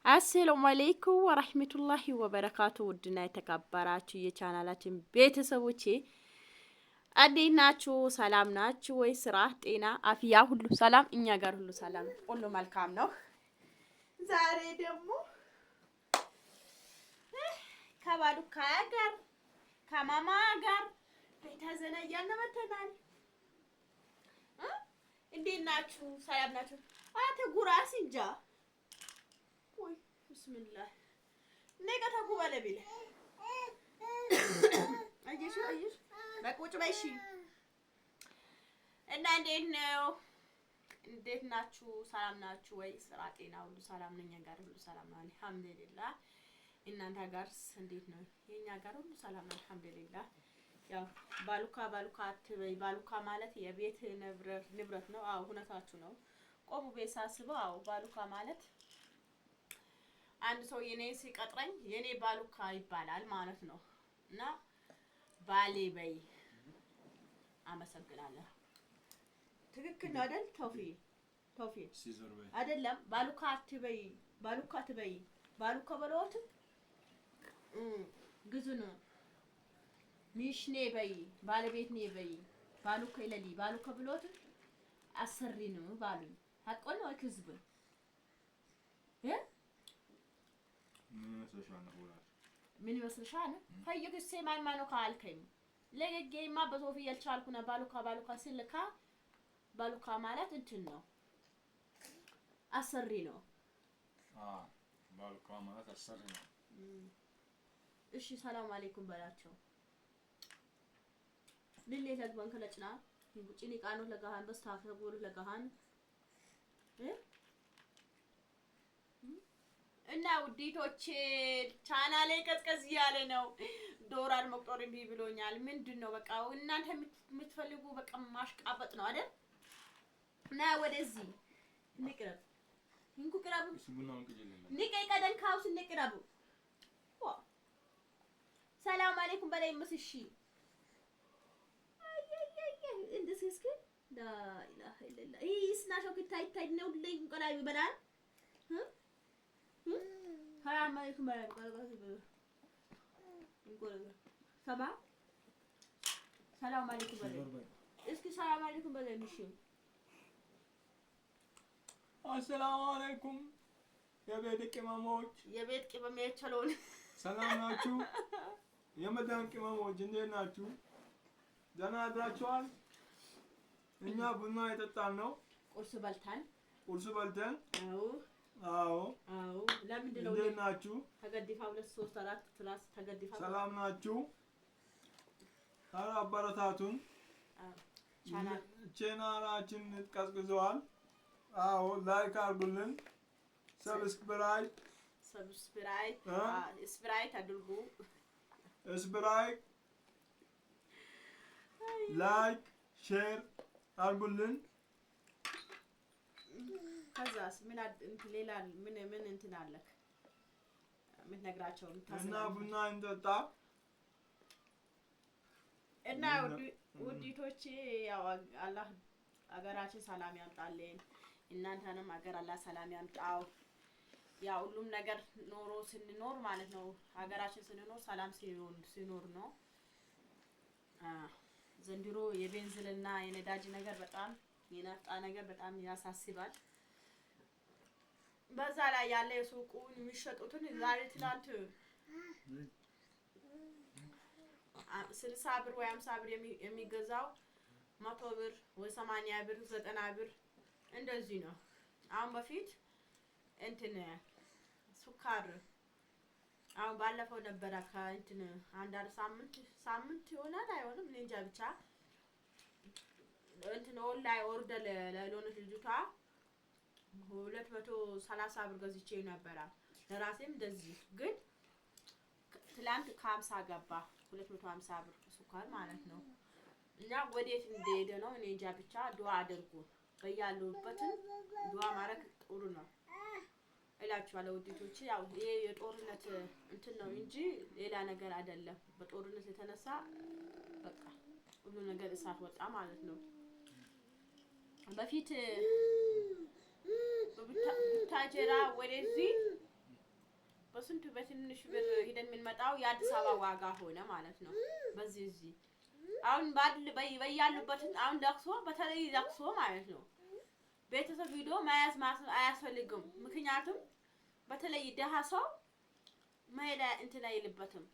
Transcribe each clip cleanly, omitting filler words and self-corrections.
አሰላሙ አለይኩም ወራህመቱላሂ ወበረካቱ። ውድና የተከበራችሁ የቻናላችን ቤተሰቦቼ እንዴት ናችሁ? ሰላም ናችሁ ወይ? ስራ፣ ጤና፣ አፍያ ሁሉ ሰላም? እኛ ጋር ሁሉ ሰላም፣ ሁሉ መልካም ነው። ዛሬ ደግሞ ከባሉካ ጋር ከማማ ጋር ቤተዘና እያነመተናል። እንዴት ናችሁ? ሰላም ናችሁ? አተ ጉራስ እንጃ ወይ ብስሚላህ ነገ ተኩበለ ቢለ አየሽ በቁጭ በይሽ እና እንዴት ነው? እንዴት ናችሁ? ሰላም ናችሁ ወይ? ስራ፣ ጤና ሁሉ ሰላም ነው። እኛ ጋር ሁሉ ሰላም ነው አልሐምዱሊላህ። እናንተ ጋርስ እንዴት ነው? የኛ ጋር ሁሉ ሰላም ነው አልሐምዱሊላህ። ያው ባሉካ አትበይ። ባሉካ ማለት የቤት ንብረት ነው። አዎ እውነታችሁ ነው። ቆሙ ቤት ሳስበው አዎ ባሉካ ማለት አንድ ሰው የኔ ሲቀጥረኝ የኔ ባሉካ ይባላል ማለት ነው። እና ባሌ በይ። አመሰግናለሁ። ትክክል ነው አይደል? ተውፊቅ አይደለም። ባሉካ አትበይ፣ ባሉካ አትበይ። ባሉካ በለውት ግዙን ሚሽኔ በይ፣ ባለቤት ነኝ በይ። ባሉካ ይለሊ ባሉካ ብሎት አሰሪ ነው ባሉኝ። ሀቆን ነው ክዝብ ምን ይመስልሻል? ፈየክሴ ማይማኖ ካልከኝ ለገጌማ በሶፊ ያልቻልኩና ባሉካ ሲልካ ባሉካ ማለት እንትን ነው፣ አሰሪ ነው። ባሉካ ማለት አሰሪ ነው። እሺ ሰላም አለይኩም በላቸው። ልሌት ለግባን ከለጭና ይቡጭኒ ቃኖ ለጋሃን በስታፈጉር ለጋሃን እና ውዲቶቼ ቻናሌ ቀዝቀዝ ያለ ነው። ዶላር መቁጠር እምቢ ብሎኛል። ምንድነው በቃ እናንተ የምትፈልጉ በቃ ማሽቃበጥ ነው አይደል? እና ወደዚህ ንቅረብ እንኩ ቅረቡ ንቀይ ቀደን ካውስ ንቅረቡ። ሰላም አለይኩም በላይ መስሺ እንደዚህ እስኪ ላ ኢላሀ ኢላላህ ይስናሾ ከታይ ነው ለይ እንቀላቢ በላል ሰላም አለይኩም በላይ ሰላም አለይኩም በላይ እስኪ ሰላም አለይኩም በላይ ምሽ አሰላሙ አለይኩም የቤት ቅመሞች የቸሎን ሰላም ናችሁ? የመዳን ቅመሞች እንዴት ናችሁ? ደህና አድራችኋል? እኛ ቡና የጠጣን ነው። ቁርስ በልተን አዎ ለምንድን ነው እንዴት ናችሁ? ተገዲፋ 2 3 4 ትራስ ተገዲፋ ሰላም ናችሁ? አበረታቱን። ቻናላችን ቀዝቅዟል። አዎ ላይክ አድርጉልን። ሰብስክራይብ አድርጉ። ላይክ ሼር አድርጉልን። ከዛስ ምን ሌላ ምን እንትን አለክ? ምን ነግራቸው እና ቡና እንጠጣ እና ውዲቶቼ ያው አላህ አገራችን ሰላም ያምጣልን። እናንተንም አገር አላህ ሰላም ያምጣው። ያው ሁሉም ነገር ኖሮ ስንኖር ማለት ነው ሀገራችን ስንኖር ሰላም ሲኖር ነው። ዘንድሮ የቤንዚልና የነዳጅ ነገር በጣም የናፍጣ ነገር በጣም ያሳስባል። በዛ ላይ ያለ የሱቁን የሚሸጡትን ዛሬ ትናንት 60 ብር ወይ 50 ብር የሚገዛው 100 ብር ወይ 80 ብር 90 ብር እንደዚህ ነው። አሁን በፊት እንትን ሱካር አሁን ባለፈው ነበር እንትን አንዳንድ ሳምንት ይሆናል አይሆንም እኔ እንጃ ብቻ እንትን ኦንላይን ኦርደር ለሎነት ልጅቷ 230 ብር ገዝቼ ነበር። ለራሴም እንደዚህ ግን ትላንት ከ50 ገባ 250 ብር ሱካር ማለት ነው። እና ወዴት እንደሄደ ነው እኔ እንጃ ብቻ ዱአ አድርጉ። በያሉበት ዱአ ማድረግ ጥሩ ነው እላችኋለሁ ውዲቶቼ። ያው ይሄ የጦርነት እንትን ነው እንጂ ሌላ ነገር አይደለም። በጦርነት የተነሳ በቃ ሁሉ ነገር እሳት ወጣ ማለት ነው። በፊት ብታጀራ ወደዚህ በስንት በትንሽ ብር ሄደን የምንመጣው የአዲስ አበባ ዋጋ ሆነ ማለት ነው። በዚህ አሁን በያሉበት አሁን ለቅሶ በተለይ ለቅሶ ማለት ነው ቤተሰብ ቪዲዮ መያዝ አያስፈልግም። ምክንያቱም በተለይ ደሃ ሰው መሄድ እንትን አይልበትም።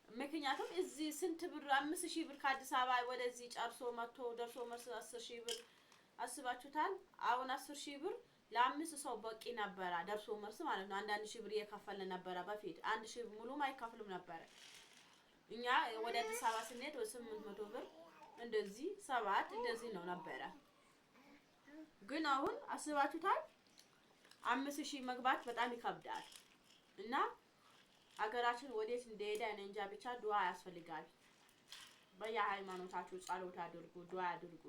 ምክንያቱም እዚህ ስንት ብር 5000 ብር ከአዲስ አበባ ወደዚህ ጨርሶ መጥቶ ደርሶ መልስ 10000 ብር አስባችሁታል? አሁን 10000 ብር ለአምስት ሰው በቂ ነበረ ደርሶ መልስ ማለት ነው። አንዳንድ ሺህ ብር እየከፈለ ነበረ በፊት 1000 ሙሉ አይከፍሉም ነበረ። እኛ ወደ አዲስ አበባ ስንሄድ 800 ብር እንደዚህ 7 እንደዚህ ነው ነበረ። ግን አሁን አስባችሁታል 5000 መግባት በጣም ይከብዳል። እና አገራችን ወዴት እንደሄደ እኔ እንጃ። ብቻ ዱዓ ያስፈልጋል። በየሃይማኖታችሁ ጸሎት አድርጉ፣ ዱዓ አድርጉ።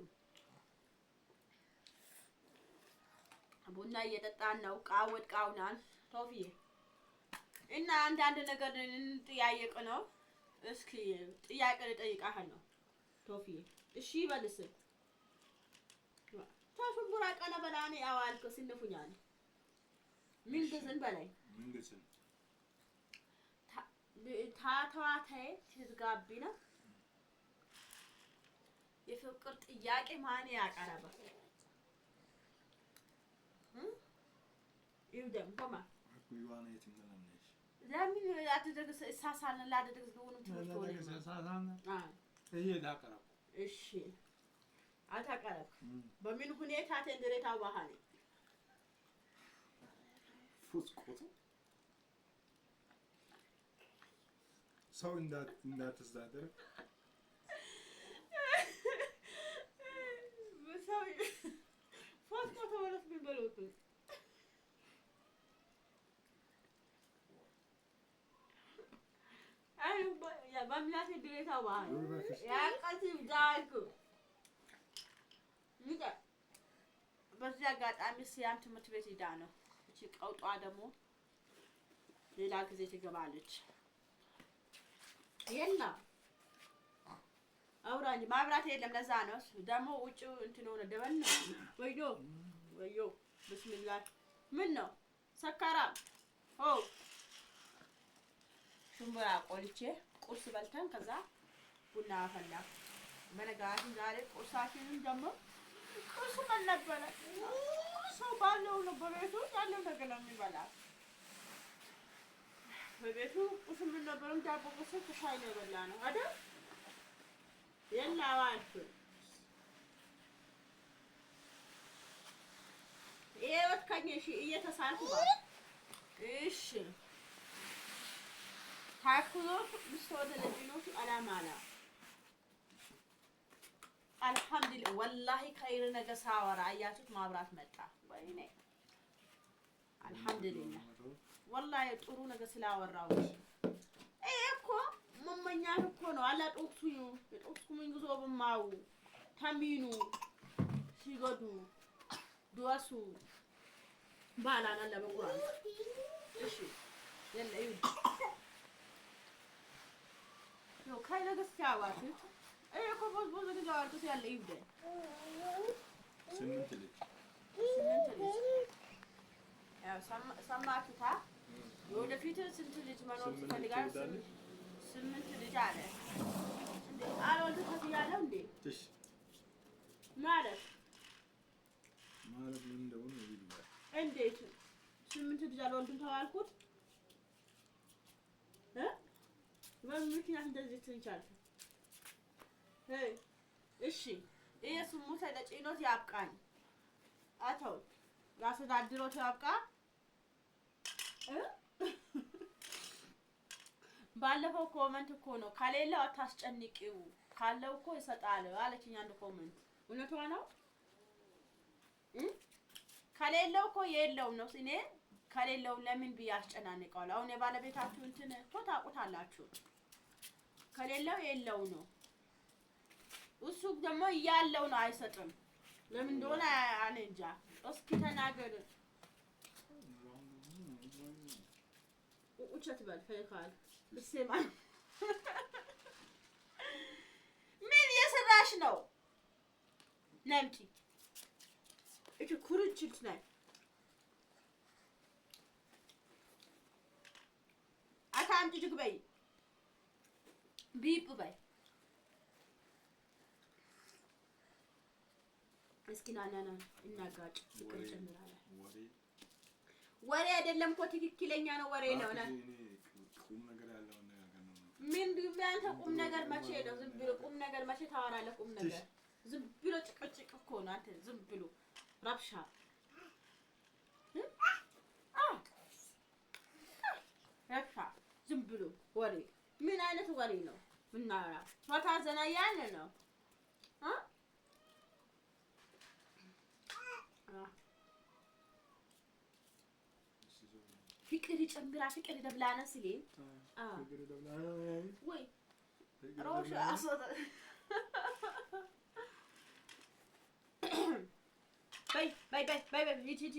ቡና እየጠጣን ነው። ቃውናል ቶፊዬ እና አንዳንድ ነገር እንጠያየቅ ነው። እስኪ ጥያቄ ልጠይቃህ ነው ቶፊዬ። እሺ በልስ ታሽቡራ ቀነ በላኔ አዋልኩ ሲነፉኛል ምን ገዘን በላይ ምን ገዘን ታታዋታይ ትዝጋቢና የፍቅር ጥያቄ ማን ያቀረበ ይውደም ቆማ አኩይዋና የትምናነሽ ለምን አትደግስ ሳሳልን ላደግስ ነው ትምህርት ወለ ሳሳሳና እየዳቀረው እሺ አታቀረብ በምን ሁኔታ ተንደረታው ባህል ፉስቆቱ ሰው እንዳትዛደር ሰው ፉስቆቱ ወለስ ቢበሉት አይ ያ በሚያስ ድሬታው ባህል ያ ቀሲም ዳልኩ ንጋ በዚህ አጋጣሚ ሲያም ትምህርት ቤት ሄዳ ነው። እቺ ቀውጧ ደግሞ ሌላ ጊዜ ትገባለች። የላ አውራኝ ማብራት የለም። ለዛ ነው ደግሞ ውጪው እንትን ሆነ ደበን ወዮ ቢስሚላህ ምን ነው ሰካራ ሽምብራ ቆልቼ ቁርስ በልተን ከዛ ቡና አፈላ። በነጋታው ዛሬ ቁርሳችንን ደግሞ ቁርስ ምን ነበረ? ሰው ባለው ነው በቤቱ ያለው ነገር ነው የሚበላው። በቤቱ ቁርስ ምን ነበረ? ዳቦ ቁርስ ሻይ ነው የበላነው አይደል? የላዋልኩ ይሄት ከኘሽ እየተሳልኩ ባል እሺ ታኩሎ ምስተወደ ለዲኖቹ አላማላ አልሐምዱሊላህ ወላሂ ኸይር ነገር ሳወራ አያችሁት ማብራት መጣ። ወይኔ አልሐምዱሊላህ ወላሂ ጥሩ ነገር ስላወራው እኮ መመኛት እኮ ነው። አላጦክሱኝ የጦክሱኝ ጉዞ በማው ታሚኑ ሲገዱ ዱዋሱ ባላና ለበቁራን እሺ የለ ይሁን ነው ካይለ ገስታዋት እኮ ቦዝ ልጅ አወርኩት ያለ ይብደ ስምንት ልጅ ያው ሰማቱታ ወደፊት ስንት ልጅ መኖር ትፈልጋለህ? ስምንት ልጅ አለ እንዴ አልወልድ ከፍያለሁ እንዴ እሺ ማለት ምን እንደሆነ ይልባ እንዴት ስምንት ልጅ አልወልድም ተባልኩት በምን ምክንያት እንደዚህ ትንቻለህ? እሺ ይሄ ስሙት ለጭኖት ያብቃኝ። አተው ያስተዳድሮት ያብቃ። ባለፈው ኮመንት እኮ ነው ከሌለው አታስጨንቂው ካለው እኮ ይሰጣል አለችኝ አንድ ኮመንት። እውነቷ ነው። ከሌለው እኮ የለውም ነው። እኔ ከሌለው ለምን ቢያስጨናንቀዋል? አሁን የባለቤታችሁ እንትን እኮ ታውቁታላችሁ። ከሌለው የለው ነው። እሱ ደግሞ ያለው ነው አይሰጥም። ለምን እንደሆነ እኔ እንጃ። እስኪ ተናገር። ውቸት በል ፈይካል ልስማ ምን እየሰራሽ ነው? ነምጪ እቺ ኩርችት ነይ አንቺ ጅግ በይ ቢፕ በይ እስኪ ና እናጋጭ ፍቅር ጨምራለህ ወሬ አይደለም እኮ ትክክለኛ ነው ወሬ ነው ቁም ነገር ያለው ነገር ነው ምን ቢያንተ ቁም ነገር መቼ ነው ዝም ብሎ ቁም ነገር መቼ ታወራለህ ቁም ነገር ዝም ብሎ ጭቅጭቅ እኮ ነው አንተ ዝም ብሎ ረብሻ ረብሻ ዝም ብሎ ወሬ ምን አይነት ወሬ ነው ምናወራ ፈታ ዘና ያለ ነው ፍቅር ይጨምራ ፍቅር ይደብላና ሲል ፍቅር ይደብላና ወይ ሮሽ አሶታ በይ ሂጂ